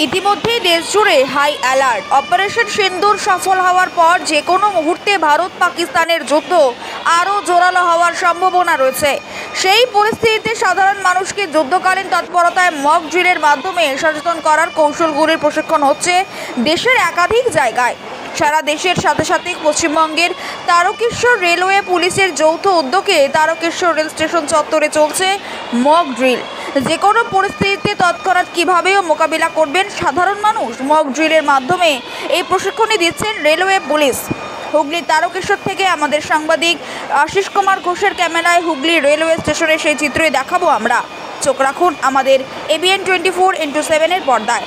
ইতিমধ্যেই দেশজুড়ে high alert. Operation সিন্দুর সফল হওয়ার পর যে কোনো মুহূর্তে ভারত পাকিস্তানের যুদ্ধ আরও জোরালো হওয়ার সম্ভাবনা রয়েছে। সেই পরিস্থিতিতে সাধারণ মানুষকে যুদ্ধকালীন তৎপরতায় মক ড্রিলের মাধ্যমে সচেতন করার কৌশলগুলির প্রশিক্ষণ হচ্ছে দেশের একাধিক জায়গায়। সারা দেশের সাথে সাথে পশ্চিমবঙ্গের তারকেশ্বর রেলওয়ে পুলিশের যৌথ উদ্যোগে তারকেশ্বর রেল স্টেশন চত্বরে চলছে মক ড্রিল। যে কোনো পরিস্থিতিতে তৎক্ষণাৎ কীভাবে মোকাবিলা করবেন সাধারণ মানুষ, মক ড্রিলের মাধ্যমে এই প্রশিক্ষণই দিচ্ছেন রেলওয়ে পুলিশ। হুগলির তারকেশ্বর থেকে আমাদের সাংবাদিক আশিস কুমার ঘোষের ক্যামেরায় হুগলি রেলওয়ে স্টেশনের সেই চিত্রই দেখাবো আমরা। চোখ রাখুন আমাদের ABN 24x7 এর পর্দায়।